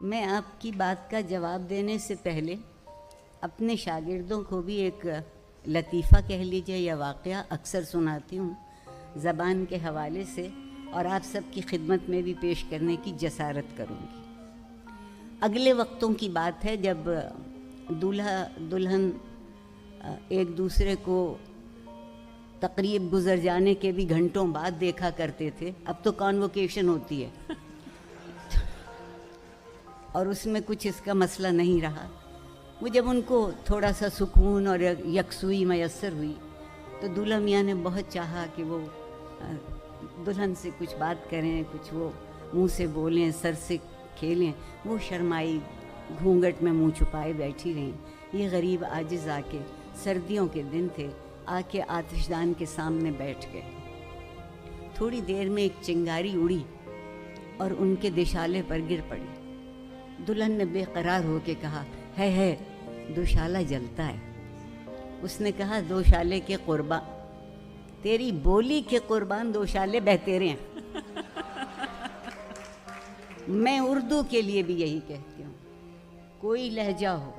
میں آپ کی بات کا جواب دینے سے پہلے اپنے شاگردوں کو بھی ایک لطیفہ کہہ لیجیے یا واقعہ اکثر سناتی ہوں زبان کے حوالے سے، اور آپ سب کی خدمت میں بھی پیش کرنے کی جسارت کروں گی۔ اگلے وقتوں کی بات ہے جب دولہا دلہن ایک دوسرے کو تقریب گزر جانے کے بھی گھنٹوں بعد دیکھا کرتے تھے۔ اب تو کانووکیشن ہوتی ہے اور اس میں کچھ اس کا مسئلہ نہیں رہا۔ وہ جب ان کو تھوڑا سا سکون اور یکسوئی میسر ہوئی تو دولہا میاں نے بہت چاہا کہ وہ دلہن سے کچھ بات کریں، کچھ وہ منہ سے بولیں، سر سے کھیلیں۔ وہ شرمائی، گھونگھٹ میں منہ چھپائے بیٹھی رہیں۔ یہ غریب عاجز آ کے، سردیوں کے دن تھے، آ کے آتش دان کے سامنے بیٹھ گئے۔ تھوڑی دیر میں ایک چنگاری اڑی اور ان کے دشالے پر گر پڑی۔ دلہن نے بے قرار ہو کے کہا، ہے دوشالہ جلتا ہے۔ اس نے کہا، دوشالے کے قربان، تیری بولی کے قربان دوشالے بہتیرے ہیں۔ میں اردو کے لیے بھی یہی کہتی ہوں، کوئی لہجہ ہو،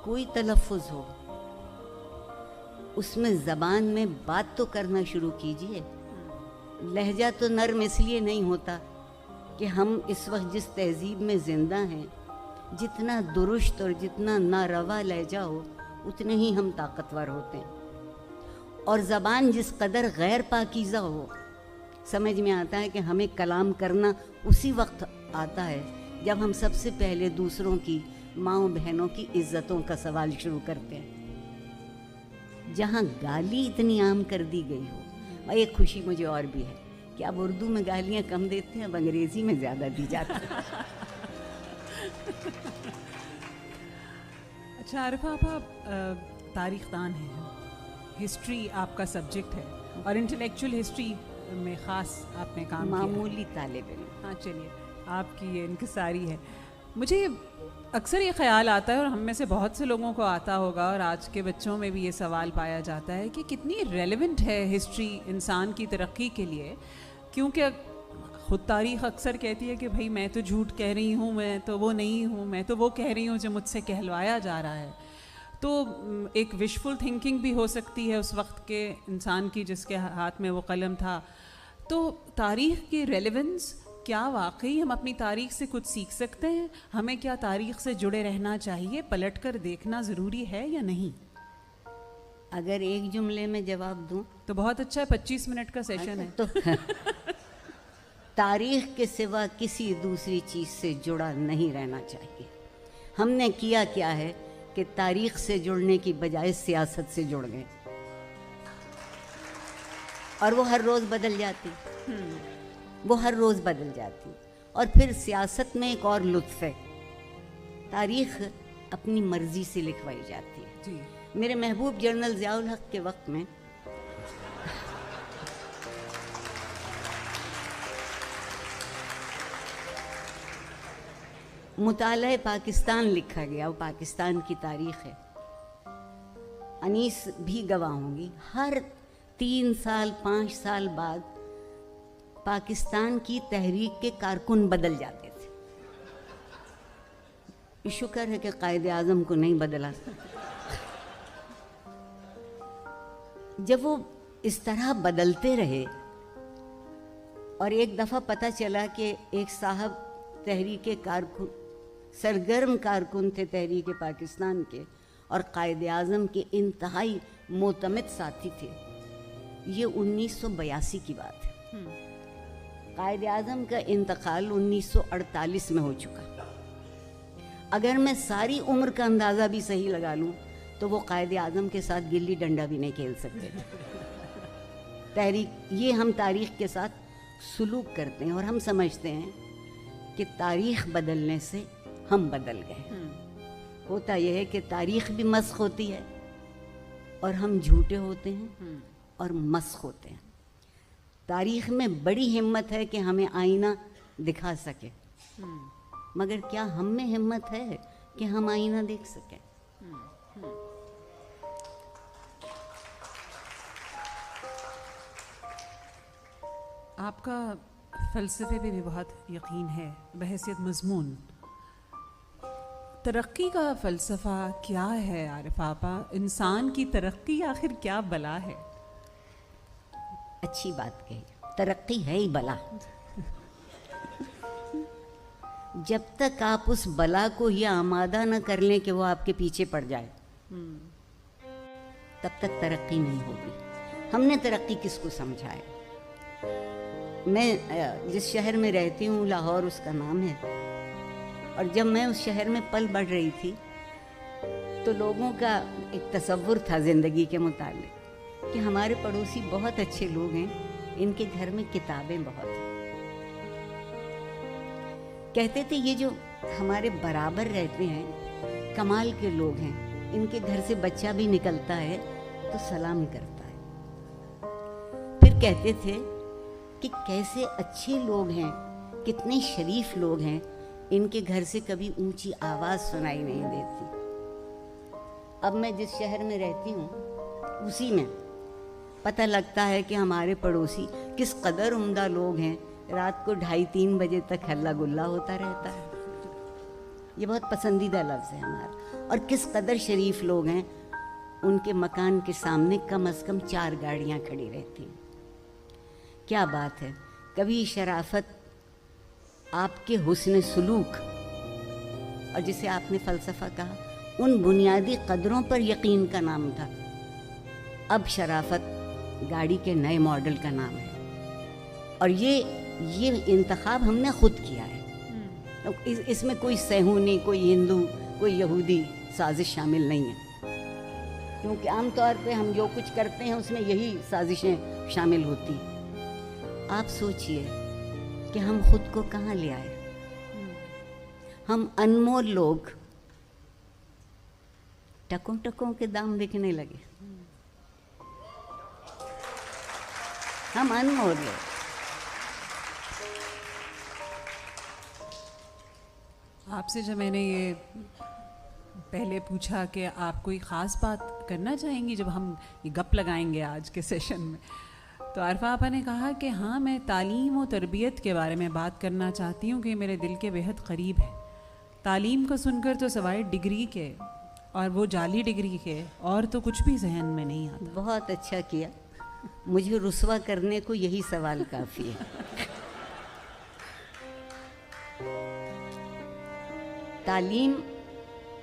کوئی تلفظ ہو، اس میں زبان میں بات تو کرنا شروع کیجئے۔ لہجہ تو نرم اس لیے نہیں ہوتا کہ ہم اس وقت جس تہذیب میں زندہ ہیں، جتنا درست اور جتنا ناروا لہجہ ہو اتنے ہی ہم طاقتور ہوتے ہیں، اور زبان جس قدر غیر پاکیزہ ہو، سمجھ میں آتا ہے کہ ہمیں کلام کرنا اسی وقت آتا ہے جب ہم سب سے پہلے دوسروں کی، ماؤں بہنوں کی عزتوں کا سوال شروع کرتے ہیں۔ جہاں گالی اتنی عام کر دی گئی ہو، اور ایک خوشی مجھے اور بھی ہے کہ اب اردو میں گالیاں کم دیتے ہیں، اب انگریزی میں زیادہ دی جاتی ہیں۔ اچھا عارفہ، آپ تاریخ دان ہیں، ہسٹری آپ کا سبجیکٹ ہے، اور انٹلیکچوئل ہسٹری میں خاص آپ نے کام کیا ہے۔ معمولی طالب علم۔ ہاں چلیے، آپ کی یہ انکساری ہے۔ مجھے اکثر یہ خیال آتا ہے، اور ہم میں سے بہت سے لوگوں کو آتا ہوگا، اور آج کے بچوں میں بھی یہ سوال پایا جاتا ہے کہ کتنی ریلیونٹ ہے ہسٹری انسان کی ترقی کے لیے، کیونکہ خود تاریخ اکثر کہتی ہے کہ بھائی میں تو جھوٹ کہہ رہی ہوں، میں تو وہ نہیں ہوں، میں تو وہ کہہ رہی ہوں جو مجھ سے کہلوایا جا رہا ہے۔ تو ایک وشفل تھنکنگ بھی ہو سکتی ہے اس وقت کے انسان کی جس کے ہاتھ میں وہ قلم تھا۔ تو تاریخ کی ریلیونس، کیا واقعی ہم اپنی تاریخ سے کچھ سیکھ سکتے ہیں؟ ہمیں کیا تاریخ سے جڑے رہنا چاہیے؟ پلٹ کر دیکھنا ضروری ہے یا نہیں؟ اگر ایک جملے میں جواب دوں تو بہت اچھا ہے، 25 منٹ کا سیشن ہے۔ تو تاریخ کے سوا کسی دوسری چیز سے جڑا نہیں رہنا چاہیے۔ ہم نے کیا ہے کہ تاریخ سے جڑنے کی بجائے سیاست سے جڑ گئے، اور وہ ہر روز بدل جاتی، وہ ہر روز بدل جاتی۔ اور پھر سیاست میں ایک اور لطف ہے، تاریخ اپنی مرضی سے لکھوائی جاتی ہے۔ جی، میرے محبوب جنرل ضیاء الحق کے وقت میں مطالعہ پاکستان لکھا گیا، وہ پاکستان کی تاریخ ہے۔ انیس بھی گواہ ہوں گی، ہر 3 سال 5 سال بعد پاکستان کی تحریک کے کارکن بدل جاتے تھے۔ شکر ہے کہ قائد اعظم کو نہیں بدلا۔ جب وہ اس طرح بدلتے رہے، اور ایک دفعہ پتہ چلا کہ ایک صاحب تحریک کارکن، سرگرم کارکن تھے تحریک پاکستان کے، اور قائد اعظم کے انتہائی معتمد ساتھی تھے۔ یہ 1982 کی بات ہے۔ قائد اعظم کا انتقال 1948 میں ہو چکا۔ اگر میں ساری عمر کا اندازہ بھی صحیح لگا لوں تو وہ قائد اعظم کے ساتھ گلی ڈنڈا بھی نہیں کھیل سکتے تھے۔ یہ ہم تاریخ کے ساتھ سلوک کرتے ہیں، اور ہم سمجھتے ہیں کہ تاریخ بدلنے سے ہم بدل گئے۔ ہوتا یہ ہے کہ تاریخ بھی مسخ ہوتی ہے، اور ہم جھوٹے ہوتے ہیں اور مسخ ہوتے ہیں۔ تاریخ میں بڑی ہمت ہے کہ ہمیں آئینہ دکھا سکے، مگر کیا ہم میں ہمت ہے کہ ہم آئینہ دیکھ سکیں؟ آپ کا فلسفے پہ بھی بہت یقین ہے بحیثیت مضمون. ترقی کا فلسفہ کیا ہے عارف آپا؟ انسان کی ترقی آخر کیا بلا ہے؟ اچھی بات کہی. ترقی ہے ہی بلا. جب تک آپ اس بلا کو یہ آمادہ نہ کر لیں کہ وہ آپ کے پیچھے پڑ جائے تب تک ترقی نہیں ہوگی. ہم نے ترقی کس کو سمجھا ہے؟ میں جس شہر میں رہتی ہوں لاہور اس کا نام ہے, اور جب میں اس شہر میں پل بڑھ رہی تھی تو لوگوں کا ایک تصور تھا زندگی کے متعلق کہ ہمارے پڑوسی بہت اچھے لوگ ہیں, ان کے گھر میں کتابیں بہت ہیں. کہتے تھے یہ جو ہمارے برابر رہتے ہیں کمال کے لوگ ہیں, ان کے گھر سے بچہ بھی نکلتا ہے تو سلام کرتا ہے. پھر کہتے تھے کہ کیسے اچھے لوگ ہیں, کتنے شریف لوگ ہیں, ان کے گھر سے کبھی اونچی آواز سنائی نہیں دیتی. اب میں جس شہر میں رہتی ہوں اسی میں پتہ لگتا ہے کہ ہمارے پڑوسی کس قدر عمدہ لوگ ہیں. رات کو 2:30-3 بجے تک ہلا گلا ہوتا رہتا ہے. یہ بہت پسندیدہ لفظ ہے ہمارا. اور کس قدر شریف لوگ ہیں, ان کے مکان کے سامنے کم از کم 4 گاڑیاں کھڑی رہتی ہیں. کیا بات ہے. کبھی شرافت, آپ کے حسن سلوک, اور جسے آپ نے فلسفہ کہا, ان بنیادی قدروں پر یقین کا نام تھا. اب شرافت گاڑی کے نئے ماڈل کا نام ہے. اور یہ انتخاب ہم نے خود کیا ہے. اس میں کوئی صہیونی, کوئی ہندو, کوئی یہودی سازش شامل نہیں ہے, کیونکہ عام طور پہ ہم جو کچھ کرتے ہیں اس میں یہی سازشیں شامل ہوتی ہیں. آپ سوچئے کہ ہم خود کو کہاں لے آئے. ہم انمول لوگ ٹکوں ٹکوں کے دام بکنے لگے. ہم انمول لوگ. آپ سے جب میں نے یہ پہلے پوچھا کہ آپ کوئی خاص بات کرنا چاہیں گی جب ہم یہ گپ لگائیں گے آج کے سیشن میں, تو عارفہ آپا نے کہا کہ ہاں میں تعلیم و تربیت کے بارے میں بات کرنا چاہتی ہوں کہ میرے دل کے بہت قریب ہے. تعلیم کو سن کر تو سوائے ڈگری کے, اور وہ جعلی ڈگری کے, اور تو کچھ بھی ذہن میں نہیں آتا. بہت اچھا کیا. مجھے رسوا کرنے کو یہی سوال کافی ہے. تعلیم,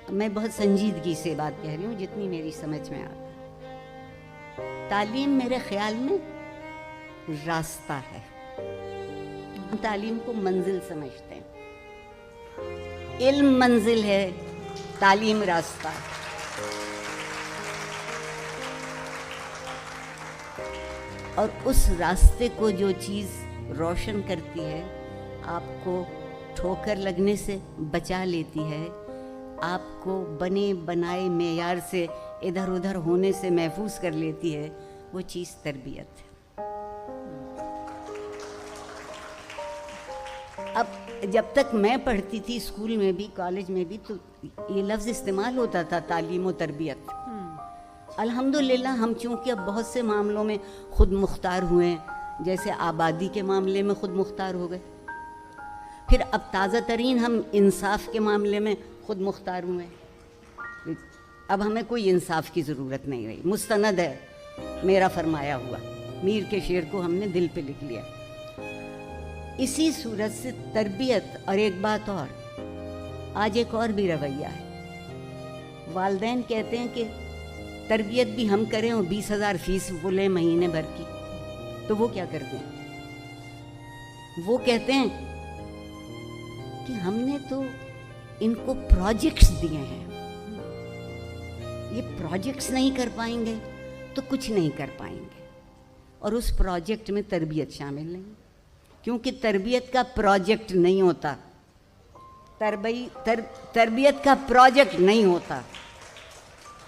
میں بہت سنجیدگی سے بات کہہ رہی ہوں جتنی میری سمجھ میں آتا. تعلیم میرے خیال میں راستہ ہے. ہم تعلیم کو منزل سمجھتے ہیں. علم منزل ہے, تعلیم راستہ ہے. اور اس راستے کو جو چیز روشن کرتی ہے, آپ کو ٹھوکر لگنے سے بچا لیتی ہے, آپ کو بنے بنائے معیار سے ادھر ادھر ہونے سے محفوظ کر لیتی ہے, وہ چیز تربیت ہے. اب جب تک میں پڑھتی تھی اسکول میں بھی کالج میں بھی تو یہ لفظ استعمال ہوتا تھا, تعلیم و تربیت. الحمدللہ ہم چونکہ اب بہت سے معاملوں میں خود مختار ہوئے ہیں, جیسے آبادی کے معاملے میں خود مختار ہو گئے, پھر اب تازہ ترین ہم انصاف کے معاملے میں خود مختار ہوئے. اب ہمیں کوئی انصاف کی ضرورت نہیں رہی, مستند ہے میرا فرمایا ہوا. میر کے شعر کو ہم نے دل پہ لکھ لیا. اسی صورت سے تربیت. اور ایک بات اور, آج ایک اور بھی رویہ ہے. والدین کہتے ہیں کہ تربیت بھی ہم کریں اور 20,000 فیس وہ لیں مہینے بھر کی, تو وہ کیا کرتے ہیں؟ وہ کہتے ہیں کہ ہم نے تو ان کو پروجیکٹس دیے ہیں, یہ پروجیکٹس نہیں کر پائیں گے تو کچھ نہیں کر پائیں گے. اور اس پروجیکٹ میں تربیت شامل نہیں, کیونکہ تربیت کا پروجیکٹ نہیں ہوتا. تربیت کا پروجیکٹ نہیں ہوتا.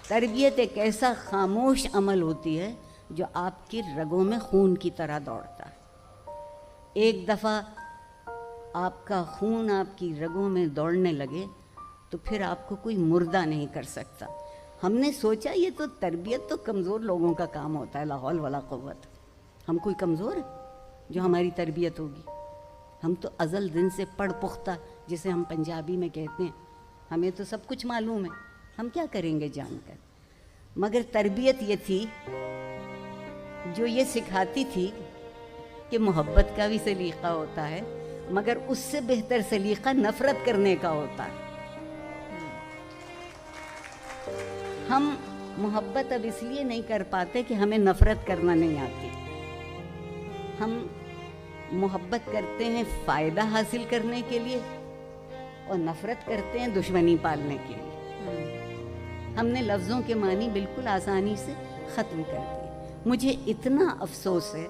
تربیت ایک ایسا خاموش عمل ہوتی ہے جو آپ کی رگوں میں خون کی طرح دوڑتا ہے. ایک دفعہ آپ کا خون آپ کی رگوں میں دوڑنے لگے تو پھر آپ کو کوئی مردہ نہیں کر سکتا. ہم نے سوچا یہ تو تربیت تو کمزور لوگوں کا کام ہوتا ہے, لا حول ولا قوت. ہم کوئی کمزور ہیں جو ہماری تربیت ہوگی؟ ہم تو ازل دن سے پڑھ پختہ، جسے ہم پنجابی میں کہتے ہیں، ہمیں تو سب کچھ معلوم ہے، ہم کیا کریں گے جان کر. مگر تربیت یہ تھی جو یہ سکھاتی تھی کہ محبت کا بھی سلیقہ ہوتا ہے، مگر اس سے بہتر سلیقہ نفرت کرنے کا ہوتا ہے. ہم محبت اب اس لیے نہیں کر پاتے کہ ہمیں نفرت کرنا نہیں آتی. ہم محبت کرتے ہیں فائدہ حاصل کرنے کے لیے اور نفرت کرتے ہیں دشمنی پالنے کے لیے. ہم نے لفظوں کے معنی بالکل آسانی سے ختم کر دیے. مجھے اتنا افسوس ہے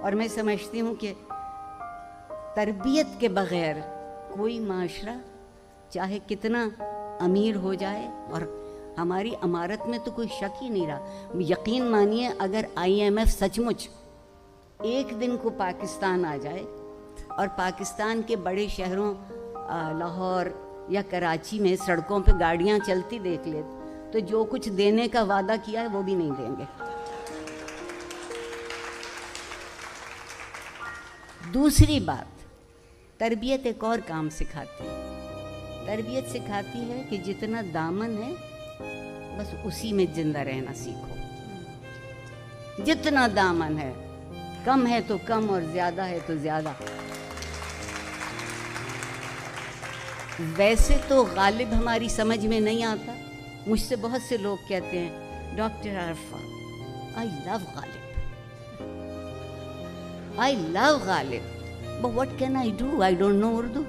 اور میں سمجھتی ہوں کہ تربیت کے بغیر کوئی معاشرہ چاہے کتنا امیر ہو جائے، اور ہماری امارت میں تو کوئی شک ہی نہیں رہا. یقین مانیے اگر IMF سچ مچ ایک دن کو پاکستان آ جائے اور پاکستان کے بڑے شہروں لاہور یا کراچی میں سڑکوں پہ گاڑیاں چلتی دیکھ لے تو جو کچھ دینے کا وعدہ کیا ہے وہ بھی نہیں دیں گے. دوسری بات، تربیت ایک اور کام سکھاتی ہے. تربیت سکھاتی ہے کہ جتنا دامن ہے بس اسی میں زندہ رہنا سیکھو. جتنا دامن ہے، کم ہے تو کم اور زیادہ ہے تو زیادہ. ویسے تو غالب ہماری سمجھ میں نہیں آتا. مجھ سے بہت سے لوگ کہتے ہیں doctor Arifa I love Ghalib, I love Ghalib, but what can I do? I don't know Urdu.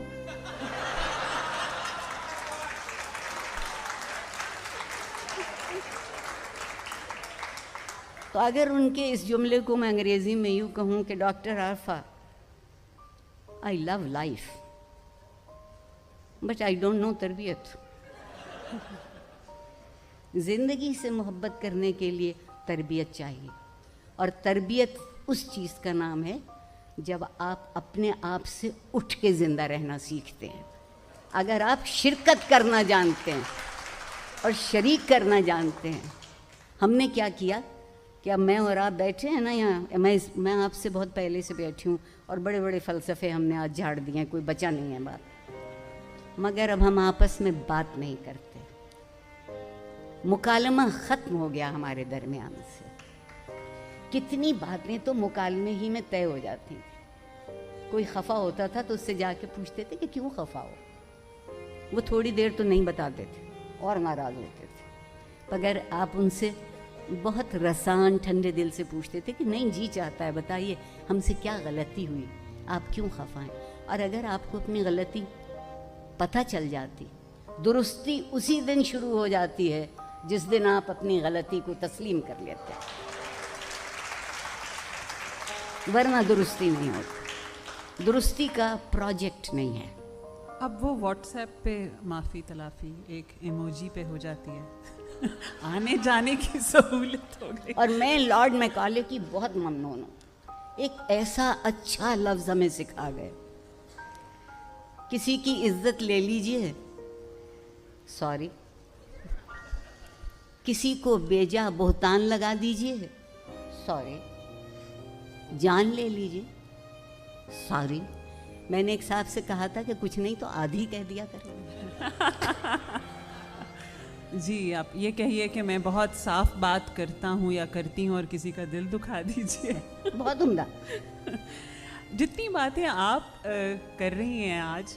تو اگر ان کے اس جملے کو میں انگریزی میں یوں کہوں کہ doctor Arifa I love life, but I don't know تربیت. زندگی سے محبت کرنے کے لیے تربیت چاہیے، اور تربیت اس چیز کا نام ہے جب آپ اپنے آپ سے اٹھ کے زندہ رہنا سیکھتے ہیں. اگر آپ شرکت کرنا جانتے ہیں اور شریک کرنا جانتے ہیں. ہم نے کیا کیا کہ اب میں اور آپ بیٹھے ہیں نا یہاں، میں آپ سے بہت پہلے سے بیٹھی ہوں اور بڑے بڑے فلسفے ہم نے آج جھاڑ دیے ہیں، کوئی بچا نہیں ہے بات. مگر اب ہم آپس میں بات نہیں کرتے. مکالمہ ختم ہو گیا ہمارے درمیان سے. کتنی باتیں تو مکالمے ہی میں طے ہو جاتی تھیں. کوئی خفا ہوتا تھا تو اس سے جا کے پوچھتے تھے کہ کیوں خفا ہو. وہ تھوڑی دیر تو نہیں بتاتے تھے اور ناراض ہوتے تھے. مگر آپ ان سے بہت رسان ٹھنڈے دل سے پوچھتے تھے کہ نہیں جی چاہتا ہے بتائیے ہم سے کیا غلطی ہوئی، آپ کیوں خفا ہیں. اور اگر آپ کو اپنی غلطی پتہ چل جاتی، درستی اسی دن شروع ہو جاتی ہے جس دن آپ اپنی غلطی کو تسلیم کر لیتے ہیں، ورنہ درستی نہیں ہوتی. درستی کا پروجیکٹ نہیں ہے. اب وہ واٹس ایپ پہ معافی تلافی ایک ایموجی پہ ہو جاتی ہے. آنے جانے کی سہولت ہو گئی. اور میں لارڈ میکالے کی بہت ممنون ہوں. ایک ایسا اچھا لفظ ہمیں سکھا گئے، کسی کی عزت لے لیجئے سوری، کسی کو بیجا بہتان لگا دیجئے سوری، جان لے لیجئے سوری. میں نے ایک صاحب سے کہا تھا کہ کچھ نہیں تو آدھی کہہ دیا کریں. جی آپ یہ کہیے کہ میں بہت صاف بات کرتا ہوں یا کرتی ہوں اور کسی کا دل دکھا دیجیے. بہت عمدہ. جتنی باتیں آپ کر رہی ہیں آج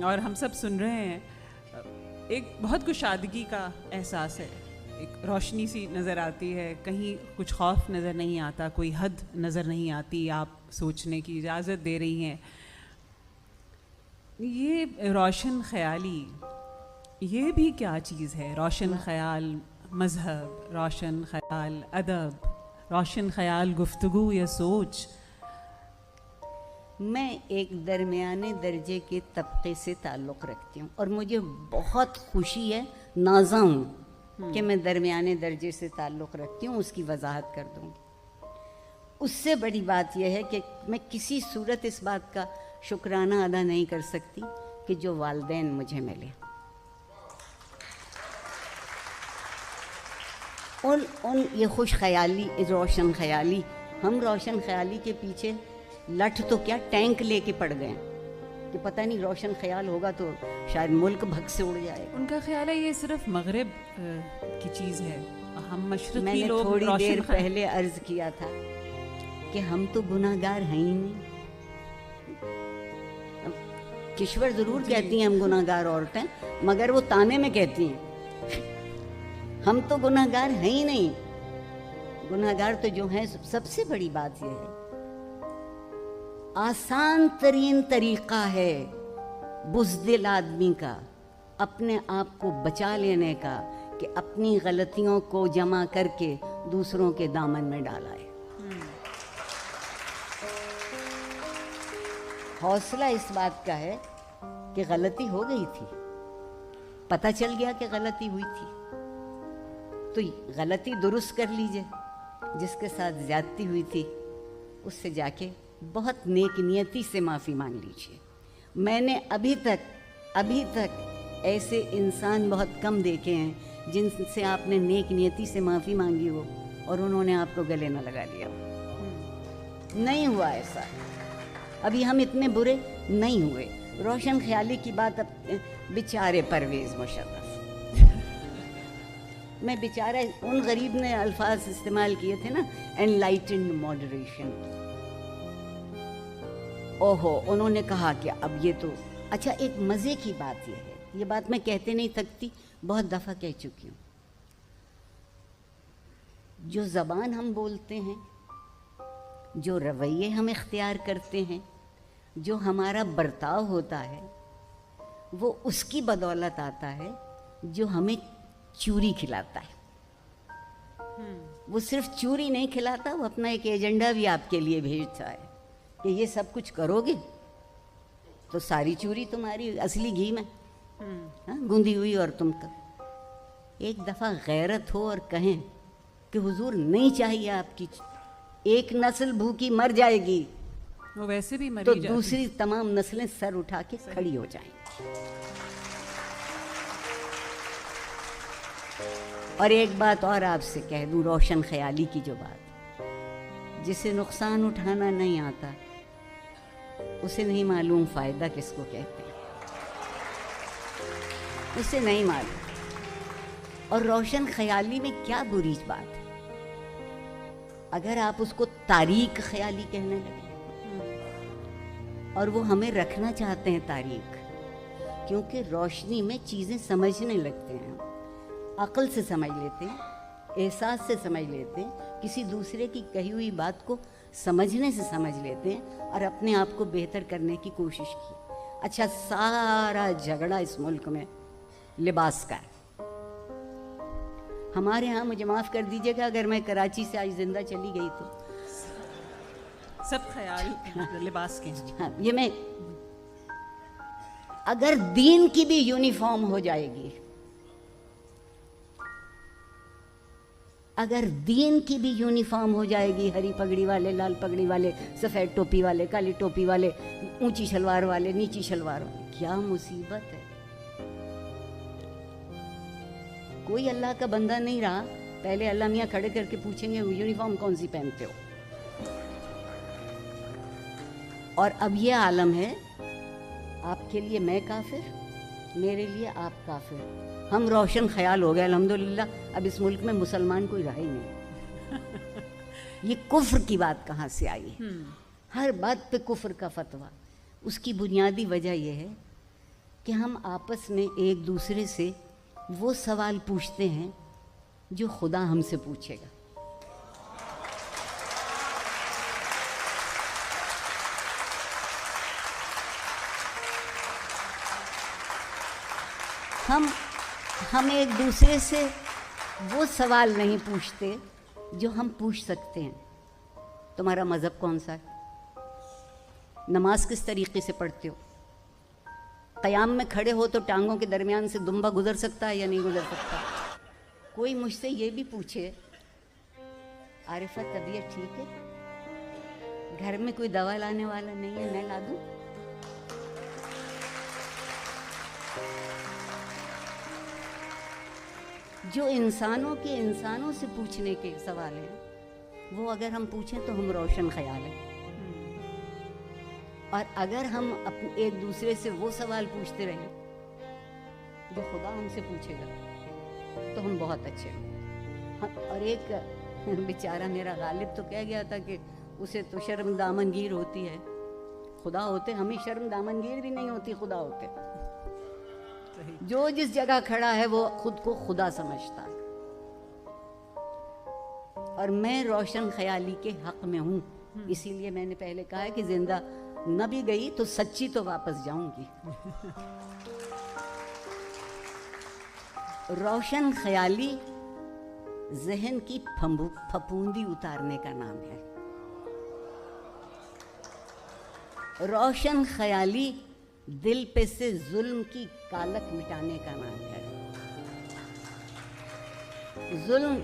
اور ہم سب سن رہے ہیں، ایک بہت کشادگی کا احساس ہے، ایک روشنی سی نظر آتی ہے. کہیں کچھ خوف نظر نہیں آتا، کوئی حد نظر نہیں آتی. آپ سوچنے کی اجازت دے رہی ہیں. یہ روشن خیالی یہ بھی کیا چیز ہے؟ روشن خیال مذہب، روشن خیال ادب، روشن خیال گفتگو یا سوچ. میں ایک درمیانے درجے کے طبقے سے تعلق رکھتی ہوں اور مجھے بہت خوشی ہے، نازاں ہوں کہ میں درمیانے درجے سے تعلق رکھتی ہوں. اس کی وضاحت کر دوں گی. اس سے بڑی بات یہ ہے کہ میں کسی صورت اس بات کا شکرانہ ادا نہیں کر سکتی کہ جو والدین مجھے ملے. ان یہ خوش خیالی، روشن خیالی، ہم روشن خیالی کے پیچھے لٹھ تو کیا ٹینک لے کے پڑ گئے کہ پتہ نہیں روشن خیال ہوگا تو شاید ملک بھگ سے اڑ جائے. ان کا خیال ہے یہ صرف مغرب کی چیز ہے, ہم میں مشرقی نے لوگ تھوڑی روشن دیر خیال. پہلے عرض کیا تھا کہ ہم تو گناہ گار ہیں ہی نہیں. کشور ضرور کہتی ہیں ہم گناہ گار عورتیں, مگر وہ تانے میں کہتی ہیں. ہم تو گناہ گار ہیں ہی نہیں. گناہ گار تو جو ہیں, سب سے بڑی بات یہ ہے, آسان ترین طریقہ ہے بزدل آدمی کا اپنے آپ کو بچا لینے کا کہ اپنی غلطیوں کو جمع کر کے دوسروں کے دامن میں ڈالائے. حوصلہ اس بات کا ہے کہ غلطی ہو گئی تھی, پتہ چل گیا کہ غلطی ہوئی تھی, تو غلطی درست کر لیجئے. جس کے ساتھ زیادتی ہوئی تھی اس سے جا کے بہت نیک نیتی سے معافی مانگ لیجئے. میں نے ابھی تک ایسے انسان بہت کم دیکھے ہیں جن سے آپ نے نیک نیتی سے معافی مانگی ہو اور انہوں نے آپ کو گلے نہ لگا لیا ہو. نہیں ہوا ایسا. ابھی ہم اتنے برے نہیں ہوئے. روشن خیالی کی بات, اب بیچارے پرویز مشرف, میں بیچارہ, ان غریب نے الفاظ استعمال کیے تھے نا, انلائٹنڈ ماڈریشن. اوہو, انہوں نے کہا کہ اب یہ تو اچھا. ایک مزے کی بات یہ ہے, یہ بات میں کہتے نہیں تھکتی, بہت دفعہ کہہ چکی ہوں. جو زبان ہم بولتے ہیں, جو رویے ہم اختیار کرتے ہیں, جو ہمارا برتاؤ ہوتا ہے, وہ اس کی بدولت آتا ہے جو ہمیں چوری کھلاتا ہے. وہ صرف چوری نہیں کھلاتا, وہ اپنا ایک ایجنڈا بھی آپ کے لیے بھیجتا ہے کہ یہ سب کچھ کرو گے تو ساری چوری تمہاری, اصلی گھی میں گوندھی ہوئی اور تم کا. ایک دفعہ غیرت ہو اور کہیں کہ حضور نہیں چاہیے آپ کی, ایک نسل بھوکی مر جائے گی وہ ویسے بھی تو مری جاتی. دوسری تمام نسلیں سر اٹھا کے کھڑی ہو جائیں. اور ایک بات اور آپ سے کہہ دوں, روشن خیالی کی جو بات, جسے نقصان اٹھانا نہیں آتا اسے نہیں معلوم فائدہ کس کو کہتے ہیں, اسے نہیں معلوم. اور روشن خیالی میں کیا بری بات ہے اگر آپ اس کو تاریک خیالی کہنے لگے. اور وہ ہمیں رکھنا چاہتے ہیں تاریک, کیونکہ روشنی میں چیزیں سمجھنے لگتے ہیں, عقل سے سمجھ لیتے ہیں, احساس سے سمجھ لیتے ہیں, کسی دوسرے کی کہی ہوئی بات کو سمجھنے سے سمجھ لیتے ہیں اور اپنے آپ کو بہتر کرنے کی کوشش کی. اچھا, سارا جھگڑا اس ملک میں لباس کا ہے. ہمارے ہاں, مجھے معاف کر دیجیے گا اگر میں کراچی سے آج زندہ چلی گئی تو سب خیال لباس کے ہیں. ہاں, یہ میں اگر دین کی بھی یونیفارم ہو جائے گی, اگر دین کی بھی یونیفارم ہو جائے گی, ہری پگڑی والے, لال پگڑی والے, سفید ٹوپی والے, کالی ٹوپی والے, اونچی شلوار والے, نیچی شلوار والے, کیا مصیبت ہے. کوئی اللہ کا بندہ نہیں رہا, پہلے اللہ میاں کھڑے کر کے پوچھیں گے یونیفارم کون سی پہنتے ہو. اور اب یہ عالم ہے, آپ کے لیے میں کافر, میرے لیے آپ کافر. ہم روشن خیال ہو گئے الحمدللہ. اب اس ملک میں مسلمان کوئی رہا ہی نہیں. یہ کفر کی بات کہاں سے آئی ہے؟ ہر بات پہ کفر کا فتویٰ. اس کی بنیادی وجہ یہ ہے کہ ہم آپس میں ایک دوسرے سے وہ سوال پوچھتے ہیں جو خدا ہم سے پوچھے گا. ہم ایک دوسرے سے وہ سوال نہیں پوچھتے جو ہم پوچھ سکتے ہیں. تمہارا مذہب کون سا ہے؟ نماز کس طریقے سے پڑھتے ہو؟ قیام میں کھڑے ہو تو ٹانگوں کے درمیان سے دمبا گزر سکتا ہے یا نہیں گزر سکتا؟ کوئی مجھ سے یہ بھی پوچھے, عارفہ طبیعت ٹھیک ہے؟ گھر میں کوئی دوا لانے والا نہیں ہے, میں لا دوں؟ جو انسانوں کے انسانوں سے پوچھنے کے سوال ہیں وہ اگر ہم پوچھیں تو ہم روشن خیال ہیں. اور اگر ہم ایک دوسرے سے وہ سوال پوچھتے رہیں جو خدا ہم سے پوچھے گا تو ہم بہت اچھے ہیں. اور ایک بیچارہ میرا غالب تو کہہ گیا تھا کہ اسے تو شرم دامنگیر ہوتی ہے. خدا ہوتے ہمیں شرم دامنگیر بھی نہیں ہوتی, خدا ہوتے. جو جس جگہ کھڑا ہے وہ خود کو خدا سمجھتا ہے. اور میں روشن خیالی کے حق میں ہوں, اسی لیے میں نے پہلے کہا ہے کہ زندہ نہ بھی گئی تو سچی تو واپس جاؤں گی. روشن خیالی ذہن کی پھپھوندی اتارنے کا نام ہے. روشن خیالی دل پہ سے ظلم کی کالک مٹانے کا نام ہے. ظلم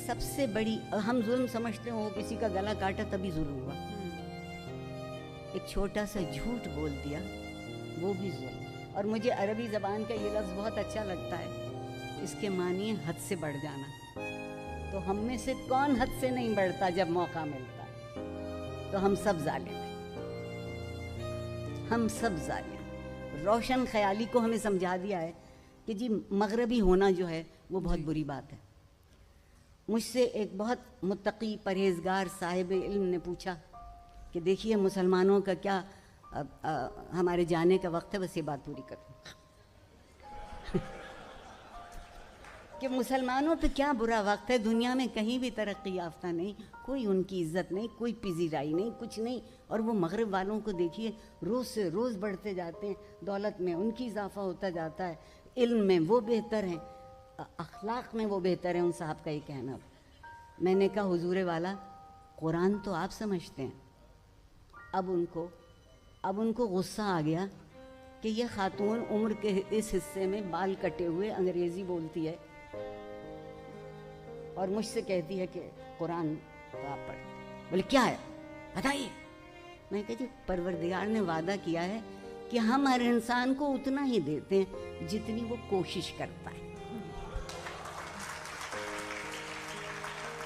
سب سے بڑی, ہم ظلم سمجھتے ہو کسی کا گلا کاٹا تبھی ظلم ہوا, ایک چھوٹا سا جھوٹ بول دیا وہ بھی ظلم. اور مجھے عربی زبان کا یہ لفظ بہت اچھا لگتا ہے, اس کے معنی حد سے بڑھ جانا. تو ہم میں سے کون حد سے نہیں بڑھتا جب موقع ملتا ہے؟ تو ہم سب ظالم ہیں, ہم سب ظالم. روشن خیالی کو ہمیں سمجھا دیا ہے کہ جی مغربی ہونا جو ہے وہ بہت بری بات ہے. مجھ سے ایک بہت متقی پرہیزگار صاحب علم نے پوچھا کہ دیکھیے مسلمانوں کا کیا, ہمارے جانے کا وقت ہے, بس یہ بات پوری کروں کہ مسلمانوں پہ کیا برا وقت ہے. دنیا میں کہیں بھی ترقی یافتہ نہیں, کوئی ان کی عزت نہیں, کوئی پذیرائی نہیں, کچھ نہیں. اور وہ مغرب والوں کو دیکھیے روز سے روز بڑھتے جاتے ہیں, دولت میں ان کی اضافہ ہوتا جاتا ہے, علم میں وہ بہتر ہیں, اخلاق میں وہ بہتر ہیں. ان صاحب کا یہ کہنا. میں نے کہا حضور والا قرآن تو آپ سمجھتے ہیں, اب ان کو غصہ آ گیا کہ یہ خاتون عمر کے اس حصے میں بال کٹے ہوئے انگریزی بولتی ہے اور مجھ سے کہتی ہے کہ قرآن تو آپ پڑھتے. بولے کیا ہے بتائیے. میں کہتی پروردگار نے وعدہ کیا ہے کہ ہم ہر انسان کو اتنا ہی دیتے ہیں جتنی وہ کوشش کرتا ہے.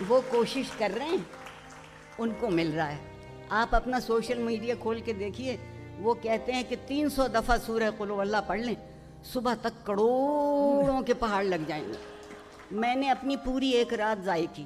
وہ کوشش کر رہے ہیں, ان کو مل رہا ہے. آپ اپنا سوشل میڈیا کھول کے دیکھیے, وہ کہتے ہیں کہ 300 دفعہ سورہ قل ہو اللہ پڑھ لیں, صبح تک کروڑوں کے پہاڑ لگ جائیں گے. میں نے اپنی پوری ایک رات ضائع کی.